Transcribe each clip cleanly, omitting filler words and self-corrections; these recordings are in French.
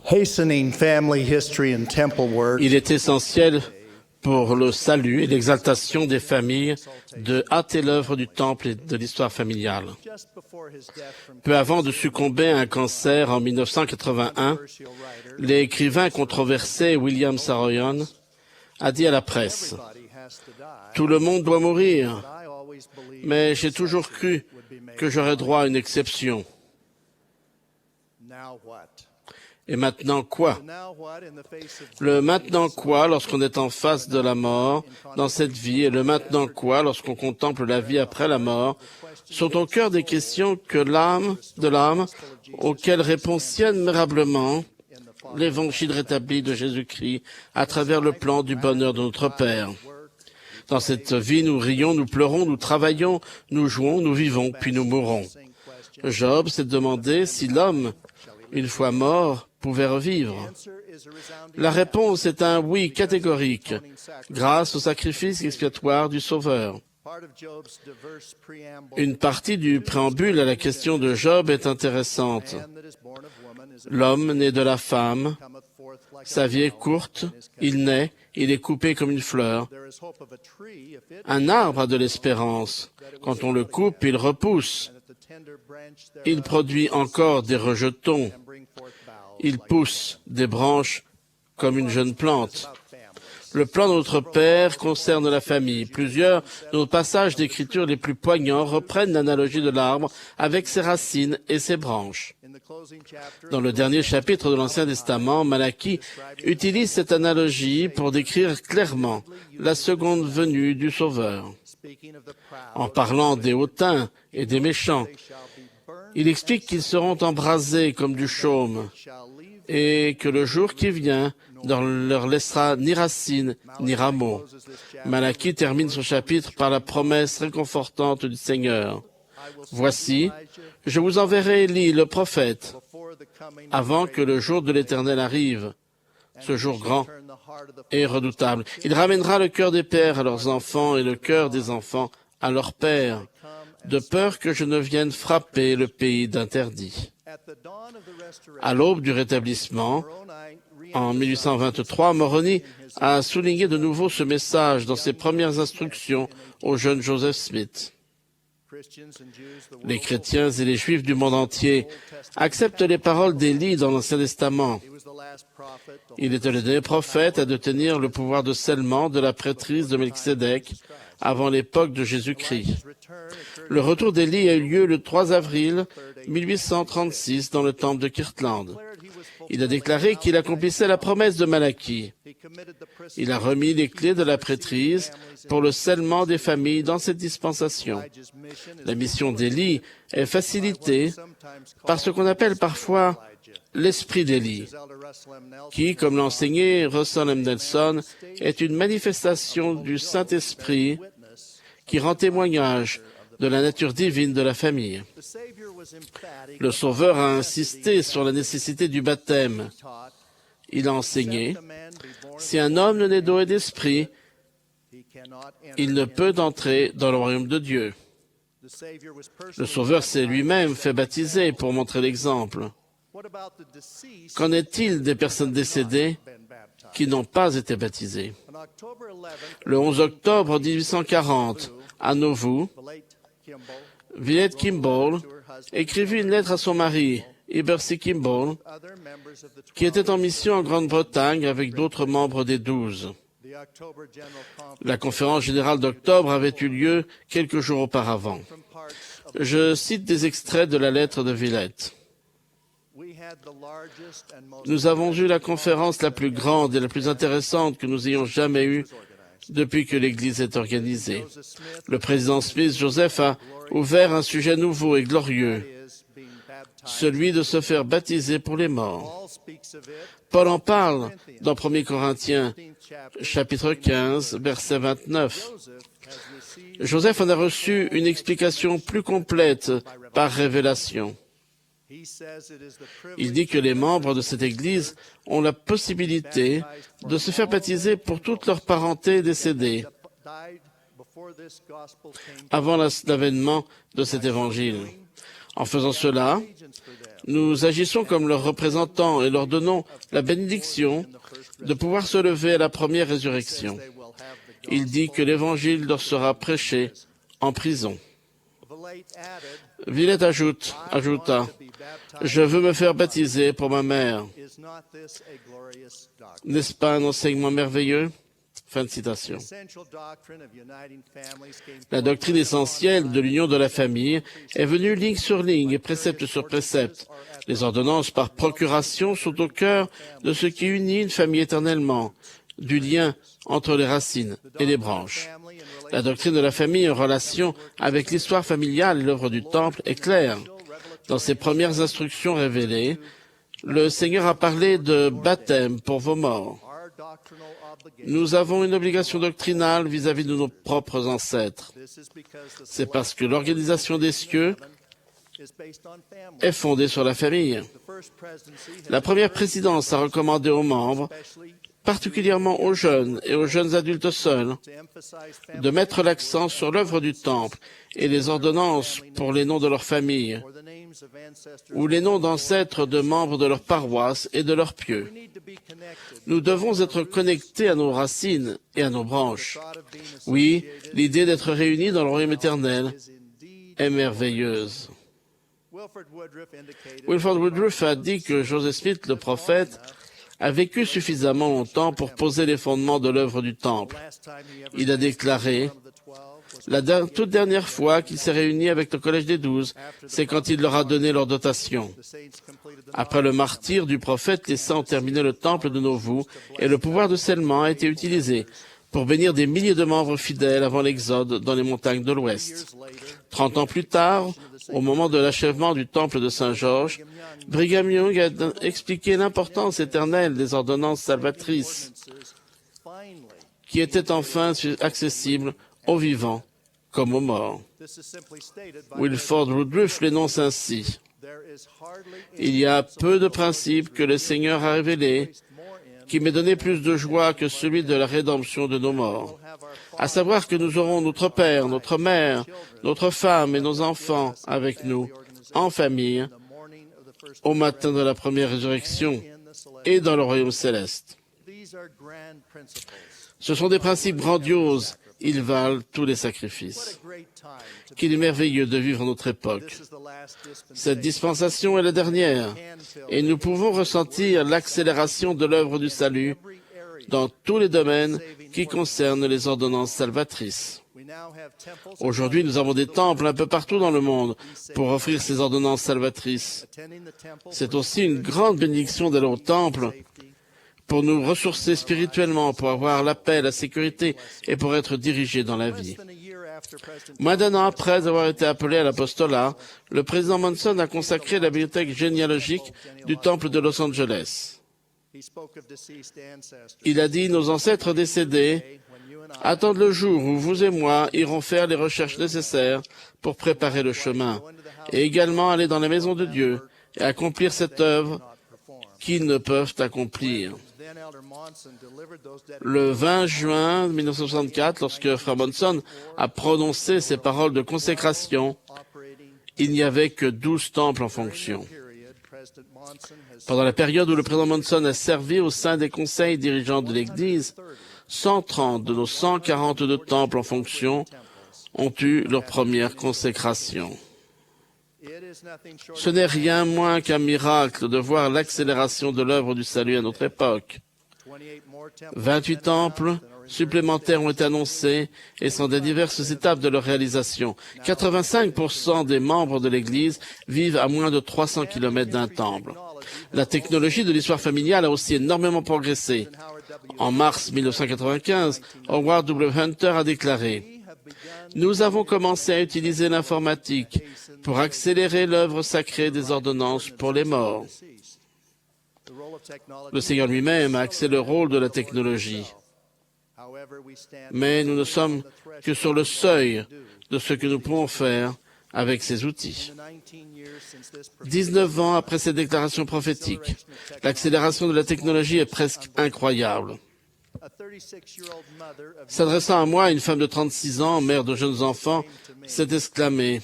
hastening family history and temple work. Il est essentiel pour le salut et l'exaltation des familles de hâter l'œuvre du temple et de l'histoire familiale. Peu avant de succomber à un cancer en 1981, l'écrivain controversé William Saroyan a dit à la presse « Tout le monde doit mourir, mais j'ai toujours cru que j'aurais droit à une exception. » Et maintenant quoi? Le maintenant quoi lorsqu'on est en face de la mort dans cette vie et le maintenant quoi lorsqu'on contemple la vie après la mort sont au cœur des questions que l'âme auxquelles répond si admirablement l'évangile rétabli de Jésus-Christ à travers le plan du bonheur de notre Père. Dans cette vie, nous rions, nous pleurons, nous travaillons, nous jouons, nous vivons, puis nous mourrons. Job s'est demandé si l'homme, une fois mort, pouvait revivre. La réponse est un oui catégorique, grâce au sacrifice expiatoire du Sauveur. Une partie du préambule à la question de Job est intéressante. L'homme né de la femme, sa vie est courte, il naît, il est coupé comme une fleur. Un arbre a de l'espérance. Quand on le coupe, il repousse. Il produit encore des rejetons. Il pousse des branches comme une jeune plante. Le plan de notre Père concerne la famille. Plusieurs de nos passages d'écriture les plus poignants reprennent l'analogie de l'arbre avec ses racines et ses branches. Dans le dernier chapitre de l'Ancien Testament, Malachie utilise cette analogie pour décrire clairement la seconde venue du Sauveur. En parlant des hautains et des méchants, il explique qu'ils seront embrasés comme du chaume et que le jour qui vient ne leur laissera ni racines ni rameaux. Malachie termine son chapitre par la promesse réconfortante du Seigneur. « Voici, je vous enverrai Élie, le prophète, avant que le jour de l'Éternel arrive, ce jour grand et redoutable. Il ramènera le cœur des pères à leurs enfants et le cœur des enfants à leurs pères, de peur que je ne vienne frapper le pays d'interdit. » À l'aube du rétablissement, en 1823, Moroni a souligné de nouveau ce message dans ses premières instructions au jeune Joseph Smith. Les chrétiens et les juifs du monde entier acceptent les paroles d'Élie dans l'Ancien Testament. Il était le dernier prophète à détenir le pouvoir de scellement de la prêtrise de Melchisédek avant l'époque de Jésus-Christ. Le retour d'Élie a eu lieu le 3 avril 1836 dans le temple de Kirtland. Il a déclaré qu'il accomplissait la promesse de Malachie. Il a remis les clés de la prêtrise pour le scellement des familles dans cette dispensation. La mission d'Élie est facilitée par ce qu'on appelle parfois l'esprit d'Élie, qui, comme l'a enseigné Russell M. Nelson, est une manifestation du Saint-Esprit qui rend témoignage de la nature divine de la famille. Le Sauveur a insisté sur la nécessité du baptême. Il a enseigné, « Si un homme ne naît d'eau et d'esprit, il ne peut entrer dans le royaume de Dieu. » Le Sauveur s'est lui-même fait baptiser pour montrer l'exemple. Qu'en est-il des personnes décédées qui n'ont pas été baptisées? Le 11 octobre 1840, à Nauvoo, Villette Kimball écrivit une lettre à son mari, Heber C. Kimball, qui était en mission en Grande-Bretagne avec d'autres membres des 12. La conférence générale d'octobre avait eu lieu quelques jours auparavant. Je cite des extraits de la lettre de Villette. « Nous avons eu la conférence la plus grande et la plus intéressante que nous ayons jamais eue depuis que l'Église est organisée. Le président Smith Joseph a ouvert un sujet nouveau et glorieux, celui de se faire baptiser pour les morts. Paul en parle dans 1 Corinthiens, chapitre 15, verset 29. Joseph en a reçu une explication plus complète par révélation. Il dit que les membres de cette Église ont la possibilité de se faire baptiser pour toute leur parenté décédée avant l'avènement de cet évangile. En faisant cela, nous agissons comme leurs représentants et leur donnons la bénédiction de pouvoir se lever à la première résurrection. Il dit que l'Évangile leur sera prêché en prison. Villette ajouta, « Je veux me faire baptiser pour ma mère. N'est-ce pas un enseignement merveilleux ?» Fin de citation. La doctrine essentielle de l'union de la famille est venue ligne sur ligne et précepte sur précepte. Les ordonnances par procuration sont au cœur de ce qui unit une famille éternellement, du lien entre les racines et les branches. La doctrine de la famille en relation avec l'histoire familiale et l'œuvre du Temple est claire. Dans ses premières instructions révélées, le Seigneur a parlé de baptême pour vos morts. Nous avons une obligation doctrinale vis-à-vis de nos propres ancêtres. C'est parce que l'organisation des cieux est fondée sur la famille. La première présidence a recommandé aux membres, particulièrement aux jeunes et aux jeunes adultes seuls, de mettre l'accent sur l'œuvre du Temple et les ordonnances pour les noms de leur famille, ou les noms d'ancêtres de membres de leur paroisse et de leurs pieux. Nous devons être connectés à nos racines et à nos branches. Oui, l'idée d'être réunis dans le royaume éternel est merveilleuse. Wilford Woodruff a dit que Joseph Smith, le prophète, a vécu suffisamment longtemps pour poser les fondements de l'œuvre du Temple. Il a déclaré « La toute dernière fois qu'il s'est réuni avec le Collège des 12, c'est quand il leur a donné leur dotation. Après le martyre du prophète, les saints ont terminé le Temple de Nauvoo et le pouvoir de scellement a été utilisé pour bénir des milliers de membres fidèles avant l'exode dans les montagnes de l'Ouest. 30 ans plus tard, au moment de l'achèvement du Temple de Saint-Georges, Brigham Young a expliqué l'importance éternelle des ordonnances salvatrices qui étaient enfin accessibles aux vivants comme aux morts. Wilford Woodruff l'énonce ainsi. Il y a peu de principes que le Seigneur a révélés qui m'ait donné plus de joie que celui de la rédemption de nos morts. À savoir que nous aurons notre père, notre mère, notre femme et nos enfants avec nous, en famille, au matin de la première résurrection et dans le royaume céleste. Ce sont des principes grandioses, ils valent tous les sacrifices. Qu'il est merveilleux de vivre notre époque. Cette dispensation est la dernière, et nous pouvons ressentir l'accélération de l'œuvre du salut dans tous les domaines qui concernent les ordonnances salvatrices. Aujourd'hui, nous avons des temples un peu partout dans le monde pour offrir ces ordonnances salvatrices. C'est aussi une grande bénédiction d'aller au temple pour nous ressourcer spirituellement, pour avoir la paix, la sécurité et pour être dirigés dans la vie. Moins d'un an après avoir été appelé à l'apostolat, le président Monson a consacré la bibliothèque généalogique du temple de Los Angeles. Il a dit « Nos ancêtres décédés attendent le jour où vous et moi irons faire les recherches nécessaires pour préparer le chemin et également aller dans la maison de Dieu et accomplir cette œuvre qu'ils ne peuvent accomplir. » Le 20 juin 1964, lorsque Frère Monson a prononcé ces paroles de consécration, il n'y avait que 12 temples en fonction. Pendant la période où le président Monson a servi au sein des conseils dirigeants de l'Église, 130 de nos 142 temples en fonction ont eu leur première consécration. Ce n'est rien moins qu'un miracle de voir l'accélération de l'œuvre du salut à notre époque. 28 temples supplémentaires ont été annoncés et sont des diverses étapes de leur réalisation. 85% des membres de l'Église vivent à moins de 300 km d'un temple. La technologie de l'histoire familiale a aussi énormément progressé. En mars 1995, Howard W. Hunter a déclaré « Nous avons commencé à utiliser l'informatique pour accélérer l'œuvre sacrée des ordonnances pour les morts. » Le Seigneur lui-même a axé le rôle de la technologie. Mais nous ne sommes que sur le seuil de ce que nous pouvons faire avec ces outils. 19 ans après cette déclaration prophétique, l'accélération de la technologie est presque incroyable. S'adressant à moi, une femme de 36 ans, mère de jeunes enfants, s'est exclamée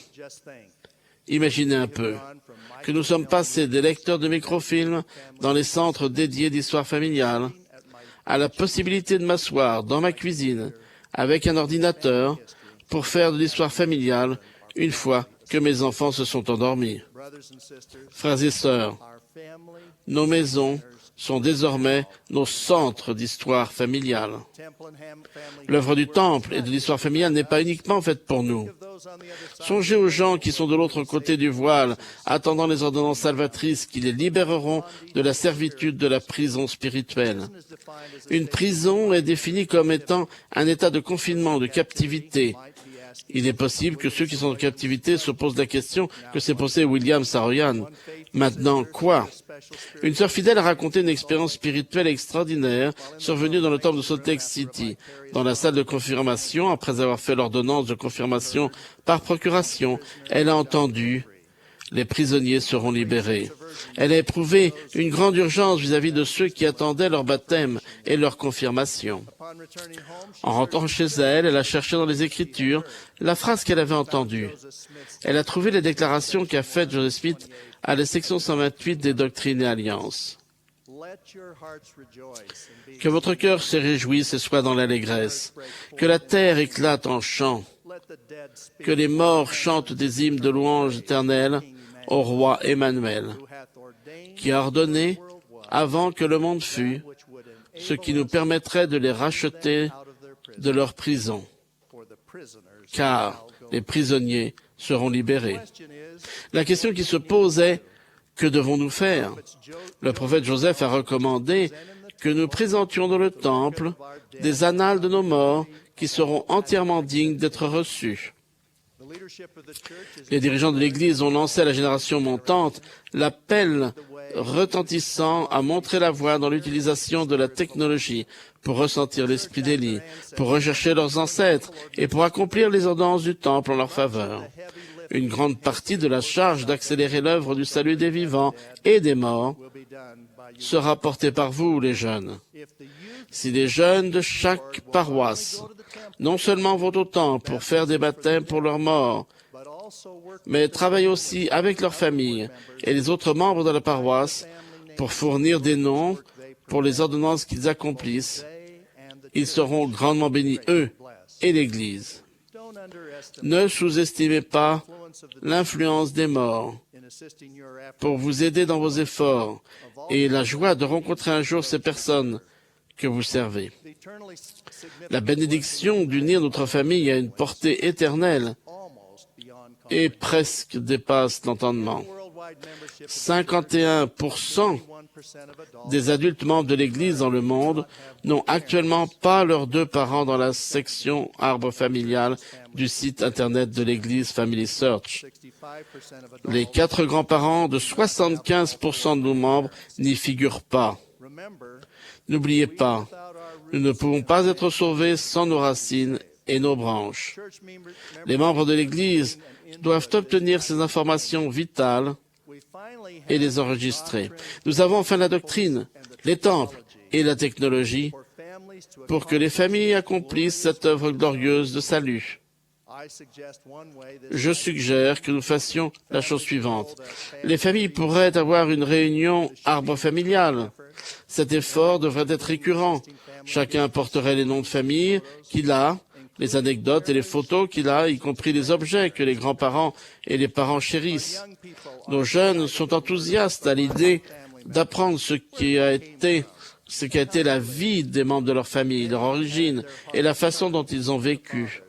Imaginez un peu que nous sommes passés des lecteurs de microfilms dans les centres dédiés d'histoire familiale à la possibilité de m'asseoir dans ma cuisine avec un ordinateur pour faire de l'histoire familiale une fois que mes enfants se sont endormis. Frères et sœurs, nos maisons sont désormais nos centres d'histoire familiale. L'œuvre du Temple et de l'histoire familiale n'est pas uniquement faite pour nous. Songez aux gens qui sont de l'autre côté du voile, attendant les ordonnances salvatrices qui les libéreront de la servitude de la prison spirituelle. Une prison est définie comme étant un état de confinement, de captivité. Il est possible que ceux qui sont en captivité se posent la question que s'est posée William Saroyan. Maintenant, quoi? Une sœur fidèle a raconté une expérience spirituelle extraordinaire survenue dans le temple de Salt Lake City. Dans la salle de confirmation, après avoir fait l'ordonnance de confirmation par procuration, elle a entendu « Les prisonniers seront libérés ». Elle a éprouvé une grande urgence vis-à-vis de ceux qui attendaient leur baptême et leur confirmation. En rentrant chez elle, elle a cherché dans les Écritures la phrase qu'elle avait entendue. Elle a trouvé les déclarations qu'a faites Joseph Smith à la section 128 des Doctrines et Alliances. Que votre cœur se réjouisse et soit dans l'allégresse. Que la terre éclate en chants. Que les morts chantent des hymnes de louange éternelle au roi Emmanuel, qui a ordonné, avant que le monde fût, ce qui nous permettrait de les racheter de leur prison, car les prisonniers seront libérés. La question qui se pose est, que devons-nous faire? Le prophète Joseph a recommandé que nous présentions dans le temple des annales de nos morts qui seront entièrement dignes d'être reçus. Les dirigeants de l'Église ont lancé à la génération montante l'appel retentissant à montrer la voie dans l'utilisation de la technologie pour ressentir l'esprit d'Élie, pour rechercher leurs ancêtres et pour accomplir les ordonnances du temple en leur faveur. Une grande partie de la charge d'accélérer l'œuvre du salut des vivants et des morts sera portée par vous, les jeunes. Si les jeunes de chaque paroisse non seulement vont au temple pour faire des baptêmes pour leurs morts, mais travaillent aussi avec leurs familles et les autres membres de la paroisse pour fournir des noms pour les ordonnances qu'ils accomplissent, ils seront grandement bénis, eux et l'Église. Ne sous-estimez pas l'influence des morts pour vous aider dans vos efforts et la joie de rencontrer un jour ces personnes que vous servez. La bénédiction d'unir notre famille à une portée éternelle et presque dépasse l'entendement. 51% des adultes membres de l'Église dans le monde n'ont actuellement pas leurs deux parents dans la section arbre familial du site Internet de l'Église Family Search. Les 4 grands-parents de 75% de nos membres n'y figurent pas. N'oubliez pas, nous ne pouvons pas être sauvés sans nos racines et nos branches. Les membres de l'Église doivent obtenir ces informations vitales et les enregistrer. Nous avons enfin la doctrine, les temples et la technologie pour que les familles accomplissent cette œuvre glorieuse de salut. Je suggère que nous fassions la chose suivante. Les familles pourraient avoir une réunion arbre familial. Cet effort devrait être récurrent. Chacun apporterait les noms de famille qu'il a, les anecdotes et les photos qu'il a, y compris les objets que les grands-parents et les parents chérissent. Nos jeunes sont enthousiastes à l'idée d'apprendre ce qui a été la vie des membres de leur famille, leur origine et la façon dont ils ont vécu.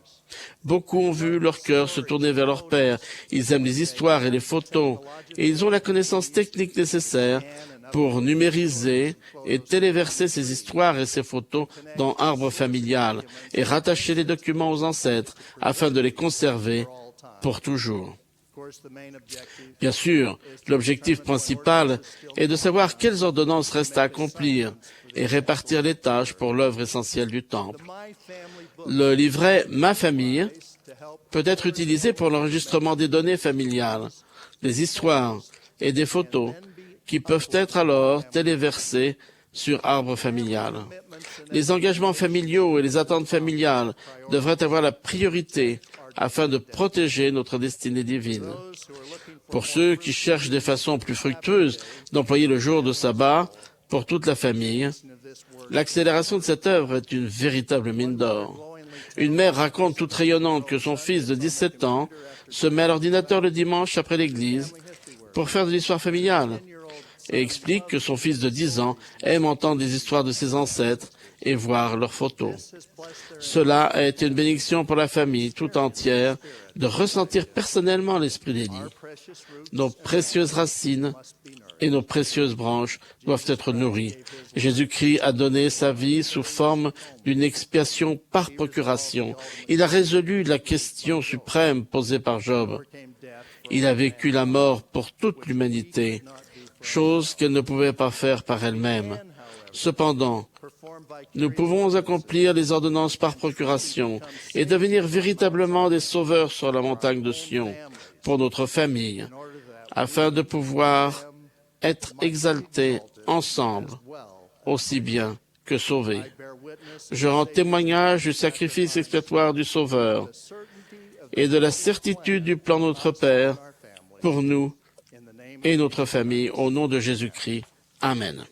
Beaucoup ont vu leur cœur se tourner vers leur père. Ils aiment les histoires et les photos, et ils ont la connaissance technique nécessaire pour numériser et téléverser ces histoires et ces photos dans Arbre familial et rattacher les documents aux ancêtres afin de les conserver pour toujours. Bien sûr, l'objectif principal est de savoir quelles ordonnances restent à accomplir et répartir les tâches pour l'œuvre essentielle du Temple. Le livret « Ma famille » peut être utilisé pour l'enregistrement des données familiales, des histoires et des photos qui peuvent être alors téléversées sur Arbre familial. Les engagements familiaux et les attentes familiales devraient avoir la priorité afin de protéger notre destinée divine. Pour ceux qui cherchent des façons plus fructueuses d'employer le jour de sabbat pour toute la famille, l'accélération de cette œuvre est une véritable mine d'or. Une mère raconte toute rayonnante que son fils de 17 ans se met à l'ordinateur le dimanche après l'église pour faire de l'histoire familiale et explique que son fils de 10 ans aime entendre des histoires de ses ancêtres et voir leurs photos. Cela a été une bénédiction pour la famille tout entière de ressentir personnellement l'esprit d'Élie. Nos précieuses racines et nos précieuses branches doivent être nourries. Jésus-Christ a donné sa vie sous forme d'une expiation par procuration. Il a résolu la question suprême posée par Job. Il a vécu la mort pour toute l'humanité, chose qu'elle ne pouvait pas faire par elle-même. Cependant, nous pouvons accomplir les ordonnances par procuration et devenir véritablement des sauveurs sur la montagne de Sion pour notre famille, afin de pouvoir être exaltés ensemble, aussi bien que sauvés. Je rends témoignage du sacrifice expiatoire du Sauveur et de la certitude du plan de notre Père pour nous et notre famille, au nom de Jésus-Christ. Amen.